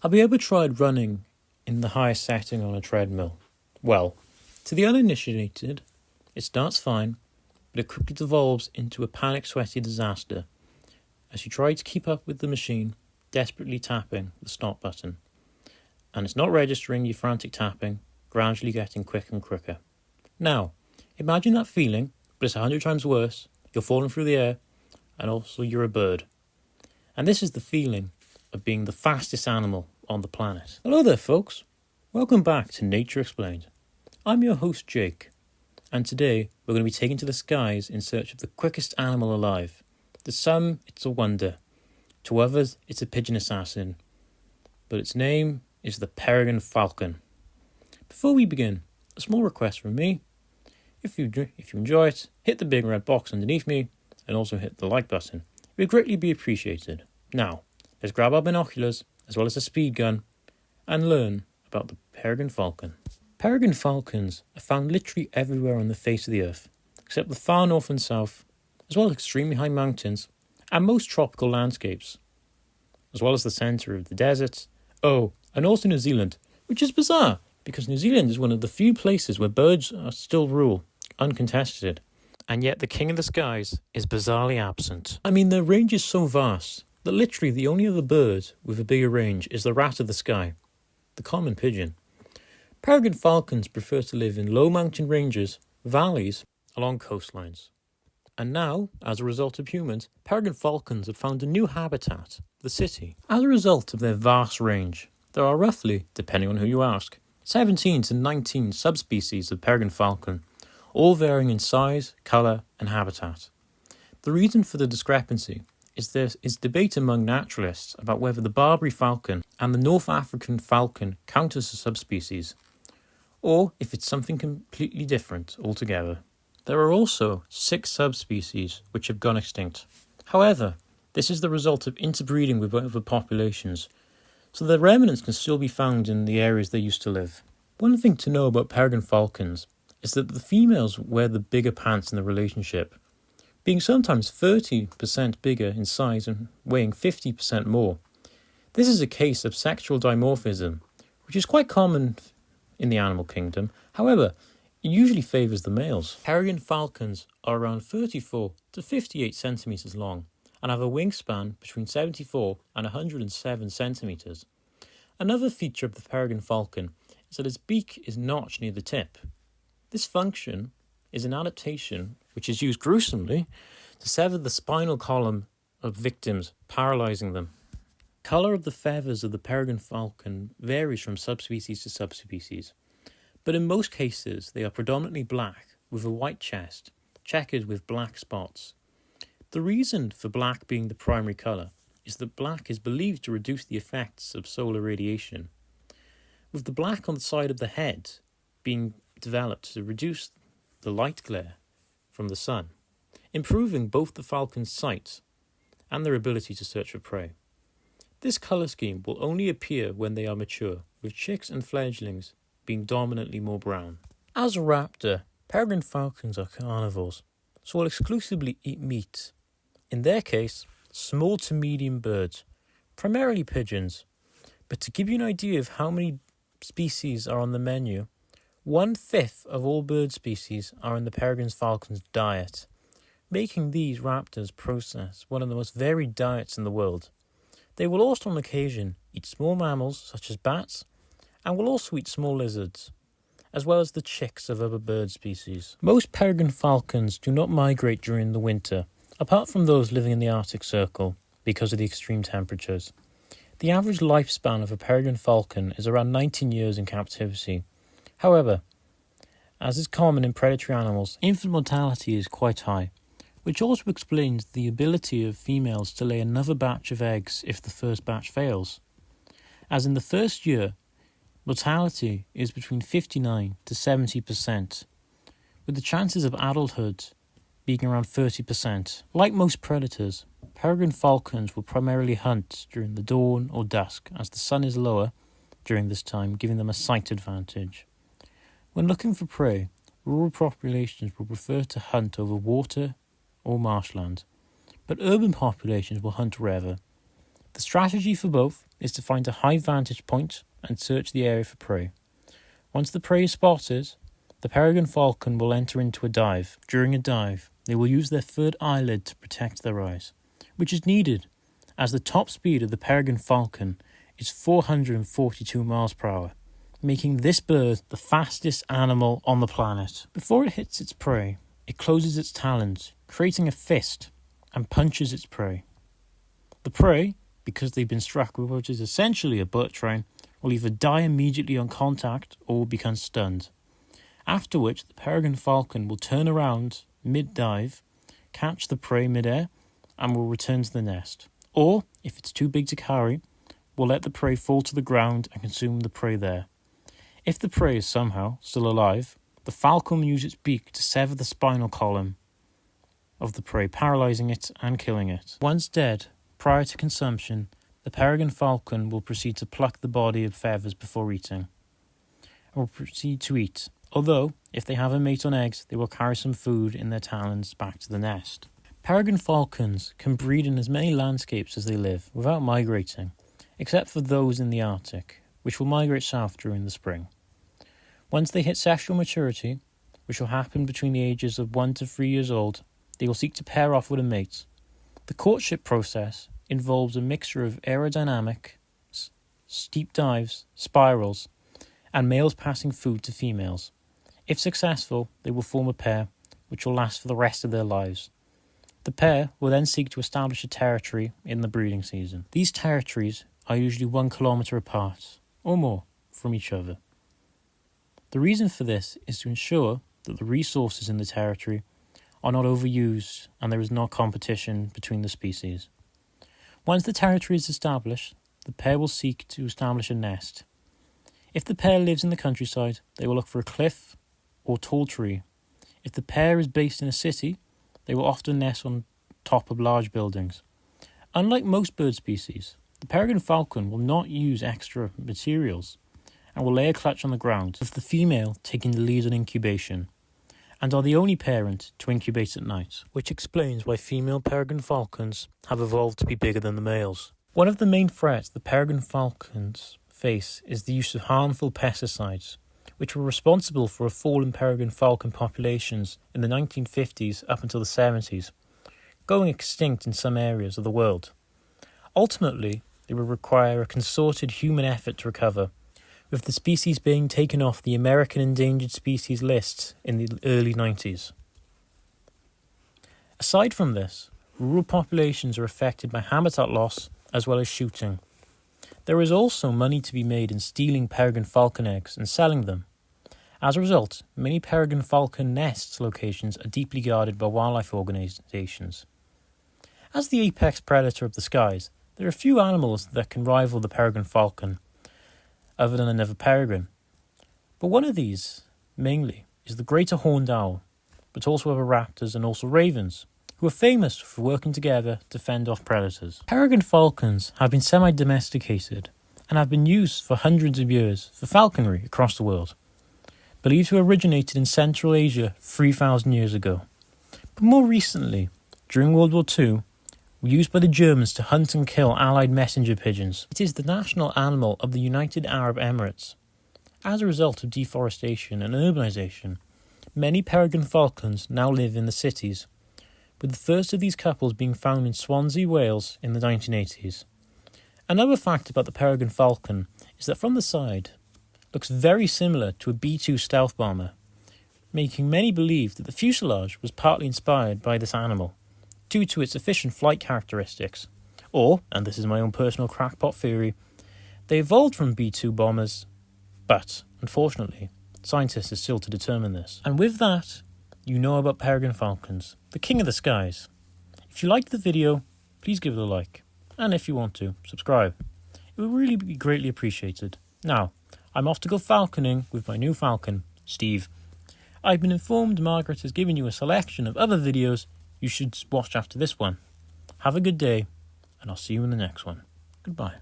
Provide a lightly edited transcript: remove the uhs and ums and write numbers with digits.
Have you ever tried running in the highest setting on a treadmill? Well, to the uninitiated, it starts fine, but it quickly devolves into a panic sweaty disaster as you try to keep up with the machine, desperately tapping the stop button. And it's not registering your frantic tapping, gradually getting quicker and quicker. Now, imagine that feeling, but it's 100 times worse. You're falling through the air, and also you're a bird. And this is the feeling of being the fastest animal on the planet. Hello there, folks. Welcome back to Nature Explained. I'm your host, Jake, and today we're going to be taken to the skies in search of the quickest animal alive. To some, it's a wonder. To others, it's a pigeon assassin. But its name is the Peregrine Falcon. Before we begin, a small request from me. If you enjoy it, hit the big red box underneath me and also hit the like button. It would greatly be appreciated. Now, let's grab our binoculars as well as a speed gun and learn about the Peregrine Falcon. Peregrine falcons are found literally everywhere on the face of the earth, except the far north and south, as well as extremely high mountains and most tropical landscapes, as well as the centre of the deserts. Oh, and also New Zealand, which is bizarre because New Zealand is one of the few places where birds are still rule, uncontested, and yet the king of the skies is bizarrely absent. I mean, their range is so vast that literally the only other bird with a bigger range is the rat of the sky, the common pigeon. Peregrine falcons prefer to live in low mountain ranges, valleys, along coastlines. And now, as a result of humans, peregrine falcons have found a new habitat, the city. As a result of their vast range, there are roughly, depending on who you ask, 17 to 19 subspecies of peregrine falcon, all varying in size, colour and habitat. The reason for the discrepancy is there is debate among naturalists about whether the Barbary falcon and the North African falcon count as a subspecies, or if it's something completely different altogether. There are also 6 subspecies which have gone extinct. However, this is the result of interbreeding with other populations, so their remnants can still be found in the areas they used to live. One thing to know about peregrine falcons is that the females wear the bigger pants in the relationship, being sometimes 30% bigger in size and weighing 50% more. This is a case of sexual dimorphism, which is quite common in the animal kingdom. However, it usually favours the males. Peregrine falcons are around 34 to 58 centimetres long and have a wingspan between 74 and 107 centimetres. Another feature of the peregrine falcon is that its beak is notched near the tip. This function is an adaptation which is used gruesomely to sever the spinal column of victims, paralysing them. Colour of the feathers of the peregrine falcon varies from subspecies to subspecies, but in most cases they are predominantly black with a white chest, checkered with black spots. The reason for black being the primary colour is that black is believed to reduce the effects of solar radiation, with the black on the side of the head being developed to reduce the light glare from the sun, improving both the falcon's sight and their ability to search for prey. This colour scheme will only appear when they are mature, with chicks and fledglings being dominantly more brown. As a raptor, peregrine falcons are carnivores, so will exclusively eat meat. In their case, small to medium birds, primarily pigeons. But to give you an idea of how many species are on the menu, 1/5 of all bird species are in the peregrine falcon's diet, making these raptors process one of the most varied diets in the world. They will also on occasion eat small mammals such as bats, and will also eat small lizards, as well as the chicks of other bird species. Most peregrine falcons do not migrate during the winter, apart from those living in the Arctic Circle, because of the extreme temperatures. The average lifespan of a peregrine falcon is around 19 years in captivity. However, as is common in predatory animals, infant mortality is quite high, which also explains the ability of females to lay another batch of eggs if the first batch fails. As in the first year, mortality is between 59 to 70%, with the chances of adulthood being around 30%. Like most predators, peregrine falcons will primarily hunt during the dawn or dusk, as the sun is lower during this time, giving them a sight advantage. When looking for prey, rural populations will prefer to hunt over water or marshland, but urban populations will hunt wherever. The strategy for both is to find a high vantage point and search the area for prey. Once the prey is spotted, the peregrine falcon will enter into a dive. During a dive, they will use their third eyelid to protect their eyes, which is needed as the top speed of the peregrine falcon is 442 miles per hour, making this bird the fastest animal on the planet. Before it hits its prey, it closes its talons, creating a fist, and punches its prey. The prey, because they've been struck with what is essentially a bullet train, will either die immediately on contact or will become stunned. After which, the peregrine falcon will turn around mid-dive, catch the prey mid-air, and will return to the nest. Or, if it's too big to carry, will let the prey fall to the ground and consume the prey there. If the prey is somehow still alive, the falcon will use its beak to sever the spinal column of the prey, paralysing it and killing it. Once dead, prior to consumption, the peregrine falcon will proceed to pluck the body of feathers before eating, and will proceed to eat. Although, if they have a mate on eggs, they will carry some food in their talons back to the nest. Peregrine falcons can breed in as many landscapes as they live without migrating, except for those in the Arctic, which will migrate south during the spring. Once they hit sexual maturity, which will happen between the ages of 1 to 3 years old, they will seek to pair off with a mate. The courtship process involves a mixture of aerodynamics, steep dives, spirals, and males passing food to females. If successful, they will form a pair, which will last for the rest of their lives. The pair will then seek to establish a territory in the breeding season. These territories are usually 1 kilometre apart, or more, from each other. The reason for this is to ensure that the resources in the territory are not overused and there is no competition between the species. Once the territory is established, the pair will seek to establish a nest. If the pair lives in the countryside, they will look for a cliff or tall tree. If the pair is based in a city, they will often nest on top of large buildings. Unlike most bird species, the peregrine falcon will not use extra materials and will lay a clutch on the ground, with the female taking the lead on incubation, and are the only parent to incubate at night, which explains why female peregrine falcons have evolved to be bigger than the males. One of the main threats the peregrine falcons face is the use of harmful pesticides, which were responsible for a fall in peregrine falcon populations in the 1950s up until the 70s, going extinct in some areas of the world. Ultimately, they would require a concerted human effort to recover, with the species being taken off the American Endangered Species list in the early 90s. Aside from this, rural populations are affected by habitat loss as well as shooting. There is also money to be made in stealing peregrine falcon eggs and selling them. As a result, many peregrine falcon nest locations are deeply guarded by wildlife organisations. As the apex predator of the skies, there are few animals that can rival the peregrine falcon, other than another peregrine. But one of these, mainly, is the greater horned owl, but also other raptors and also ravens, who are famous for working together to fend off predators. Peregrine falcons have been semi-domesticated and have been used for hundreds of years for falconry across the world, believed to have originated in Central Asia 3,000 years ago. But more recently, during World War II, were used by the Germans to hunt and kill Allied messenger pigeons. It is the national animal of the United Arab Emirates. As a result of deforestation and urbanisation, many peregrine falcons now live in the cities, with the first of these couples being found in Swansea, Wales in the 1980s. Another fact about the peregrine falcon is that from the side, it looks very similar to a B-2 stealth bomber, making many believe that the fuselage was partly inspired by this animal, due to its efficient flight characteristics. Or, and this is my own personal crackpot theory, they evolved from B-2 bombers, but, unfortunately, scientists are still to determine this. And with that, you know about peregrine falcons, the king of the skies. If you liked the video, please give it a like, and if you want to, subscribe. It would really be greatly appreciated. Now, I'm off to go falconing with my new falcon, Steve. I've been informed Margaret has given you a selection of other videos you should watch after this one. Have a good day, and I'll see you in the next one. Goodbye.